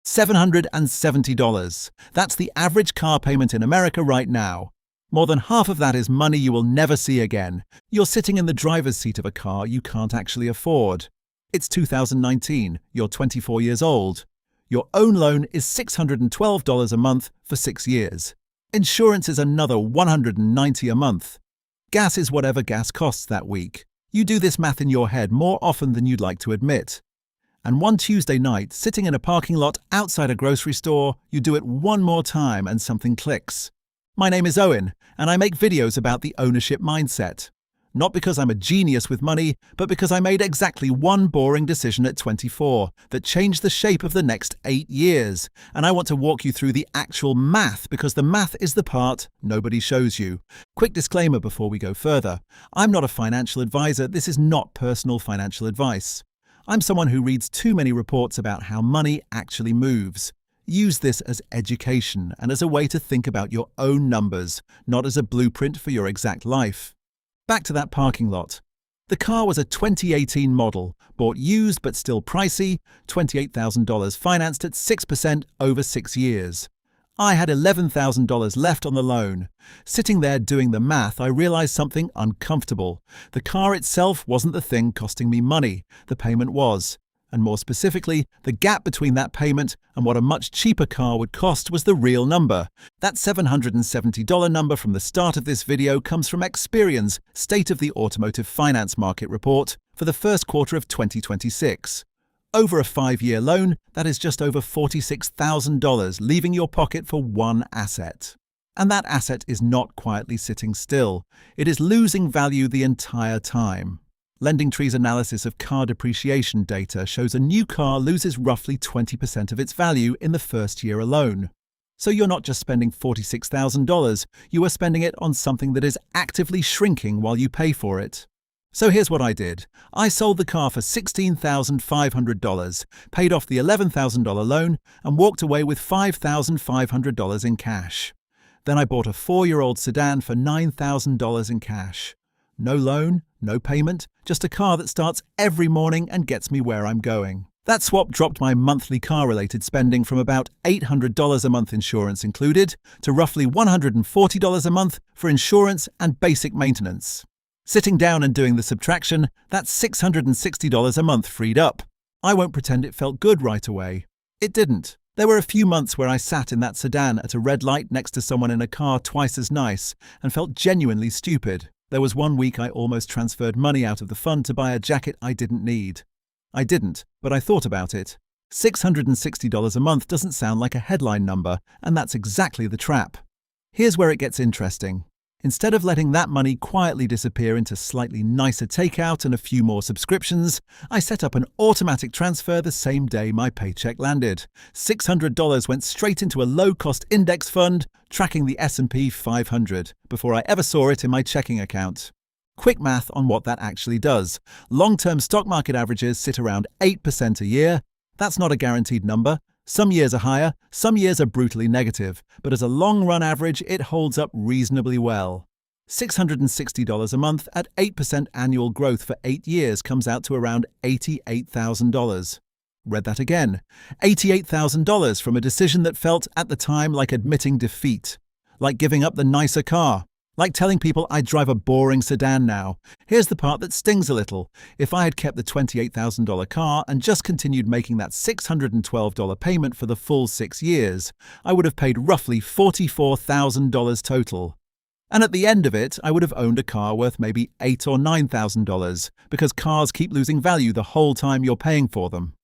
$770. That's the average car payment in America right now. More than half of that is money you will never see again. You're sitting in the driver's seat of a car you can't actually afford. It's 2019, you're 24 years old. Your own loan is $612 a month for 6 years. Insurance is another $190 a month. Gas is whatever gas costs that week. You do this math in your head more often than you'd like to admit. And one Tuesday night, sitting in a parking lot outside a grocery store, you do it one more time and something clicks. My name is Owen, and I make videos about the ownership mindset. Not because I'm a genius with money, but because I made exactly one boring decision at 24 that changed the shape of the next 8 years. And I want to walk you through the actual math, because the math is the part nobody shows you. Quick disclaimer before we go further. I'm not a financial advisor. This is not personal financial advice. I'm someone who reads too many reports about how money actually moves. Use this as education and as a way to think about your own numbers, not as a blueprint for your exact life. Back to that parking lot. The car was a 2018 model, bought used but still pricey, $28,000 financed at 6% over 6 years. I had $11,000 left on the loan. Sitting there doing the math, I realized something uncomfortable. The car itself wasn't the thing costing me money, the payment was. And more specifically, the gap between that payment and what a much cheaper car would cost was the real number. That $770 number from the start of this video comes from Experian's State of the Automotive Finance Market report for the first quarter of 2026. Over a 5-year loan, that is just over $46,000 leaving your pocket for one asset. And that asset is not quietly sitting still. It is losing value the entire time. LendingTree's analysis of car depreciation data shows a new car loses roughly 20% of its value in the first year alone. So you're not just spending $46,000, you are spending it on something that is actively shrinking while you pay for it. So here's what I did. I sold the car for $16,500, paid off the $11,000 loan, and walked away with $5,500 in cash. Then I bought a 4-year-old sedan for $9,000 in cash. No loan, no payment, just a car that starts every morning and gets me where I'm going. That swap dropped my monthly car-related spending from about $800 a month, insurance included, to roughly $140 a month for insurance and basic maintenance. Sitting down and doing the subtraction, that's $660 a month freed up. I won't pretend it felt good right away. It didn't. There were a few months where I sat in that sedan at a red light next to someone in a car twice as nice and felt genuinely stupid. There was one week I almost transferred money out of the fund to buy a jacket I didn't need. I didn't, but I thought about it. $660 a month doesn't sound like a headline number, and that's exactly the trap. Here's where it gets interesting. Instead of letting that money quietly disappear into slightly nicer takeout and a few more subscriptions, I set up an automatic transfer the same day my paycheck landed. $600 went straight into a low-cost index fund, tracking the S&P 500, before I ever saw it in my checking account. Quick math on what that actually does. Long-term stock market averages sit around 8% a year. That's not a guaranteed number. Some years are higher, some years are brutally negative, but as a long-run average, it holds up reasonably well. $660 a month at 8% annual growth for 8 years comes out to around $88,000. Read that again. $88,000 from a decision that felt at the time like admitting defeat, like giving up the nicer car, like telling people I drive a boring sedan now. Here's the part that stings a little. If I had kept the $28,000 car and just continued making that $612 payment for the full 6 years, I would have paid roughly $44,000 total. And at the end of it, I would have owned a car worth maybe $8,000 or $9,000, because cars keep losing value the whole time you're paying for them.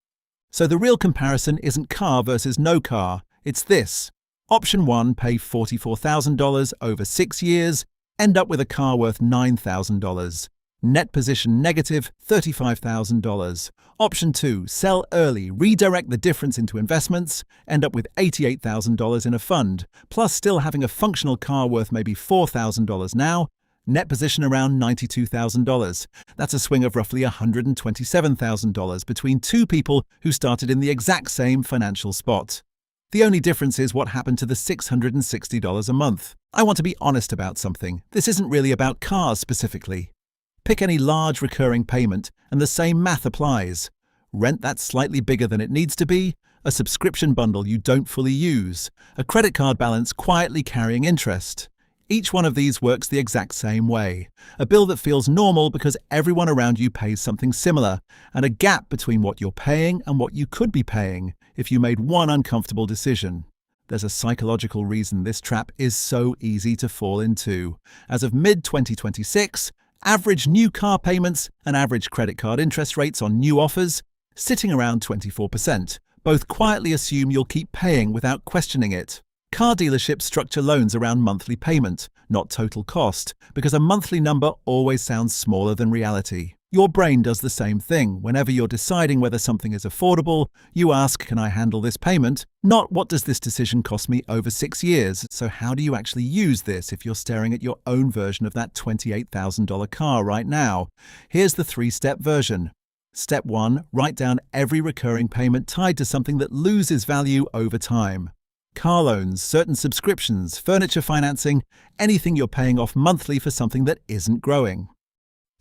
So the real comparison isn't car versus no car, it's this. Option 1, pay $44,000 over 6 years, end up with a car worth $9,000. Net position negative $35,000. Option 2, sell early, redirect the difference into investments, end up with $88,000 in a fund, plus still having a functional car worth maybe $4,000 now, net position around $92,000. That's a swing of roughly $127,000 between two people who started in the exact same financial spot. The only difference is what happened to the $660 a month. I want to be honest about something. This isn't really about cars specifically. Pick any large recurring payment and the same math applies. Rent that's slightly bigger than it needs to be, a subscription bundle you don't fully use, a credit card balance quietly carrying interest. Each one of these works the exact same way. A bill that feels normal because everyone around you pays something similar, and a gap between what you're paying and what you could be paying if you made one uncomfortable decision. There's a psychological reason this trap is so easy to fall into. As of mid-2026, average new car payments and average credit card interest rates on new offers sitting around 24%. Both quietly assume you'll keep paying without questioning it. Car dealerships structure loans around monthly payment, not total cost, because a monthly number always sounds smaller than reality. Your brain does the same thing. Whenever you're deciding whether something is affordable, you ask, can I handle this payment? Not, what does this decision cost me over 6 years? So how do you actually use this if you're staring at your own version of that $28,000 car right now? Here's the 3-step version. Step 1. Write down every recurring payment tied to something that loses value over time. Car loans, certain subscriptions, furniture financing, anything you're paying off monthly for something that isn't growing.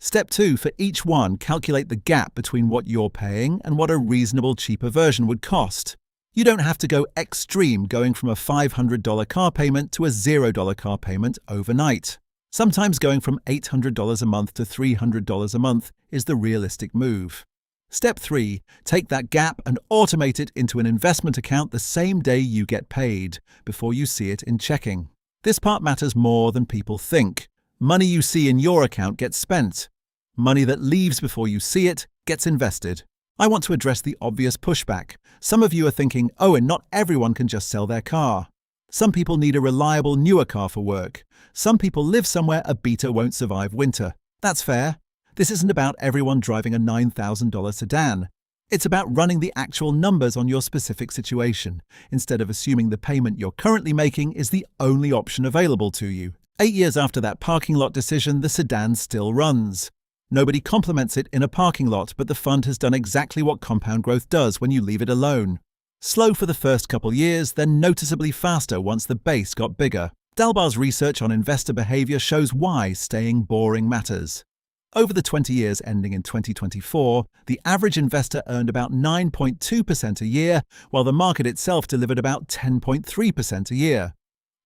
Step 2. For each one, calculate the gap between what you're paying and what a reasonable, cheaper version would cost. You don't have to go extreme, going from a $500 car payment to a $0 car payment overnight. Sometimes going from $800 a month to $300 a month is the realistic move. Step 3. Take that gap and automate it into an investment account the same day you get paid, before you see it in checking. This part matters more than people think. Money you see in your account gets spent. Money that leaves before you see it gets invested. I want to address the obvious pushback. Some of you are thinking, oh, and not everyone can just sell their car. Some people need a reliable newer car for work. Some people live somewhere a Beta won't survive winter. That's fair. This isn't about everyone driving a $9,000 sedan. It's about running the actual numbers on your specific situation, instead of assuming the payment you're currently making is the only option available to you. 8 years after that parking lot decision, the sedan still runs. Nobody compliments it in a parking lot, but the fund has done exactly what compound growth does when you leave it alone. Slow for the first couple years, then noticeably faster once the base got bigger. Dalbar's research on investor behavior shows why staying boring matters. Over the 20 years ending in 2024, the average investor earned about 9.2% a year, while the market itself delivered about 10.3% a year.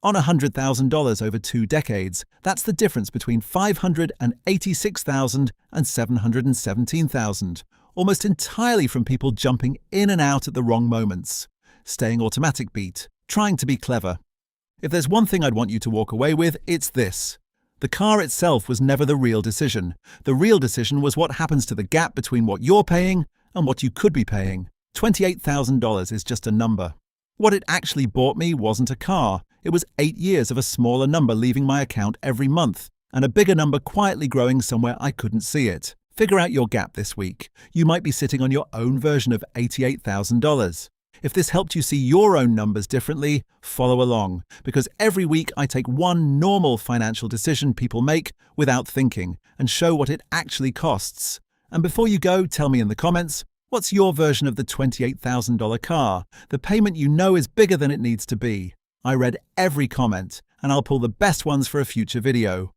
On $100,000 over 2 decades, that's the difference between $586,000 and $717,000, almost entirely from people jumping in and out at the wrong moments, staying automatic beat, trying to be clever. If there's one thing I'd want you to walk away with, it's this. The car itself was never the real decision. The real decision was what happens to the gap between what you're paying and what you could be paying. $28,000 is just a number. What it actually bought me wasn't a car. It was 8 years of a smaller number leaving my account every month, and a bigger number quietly growing somewhere I couldn't see it. Figure out your gap this week. You might be sitting on your own version of $88,000. If this helped you see your own numbers differently, follow along, because every week I take one normal financial decision people make without thinking and show what it actually costs. And before you go, tell me in the comments, what's your version of the $28,000 car, the payment you know is bigger than it needs to be? I read every comment, and I'll pull the best ones for a future video.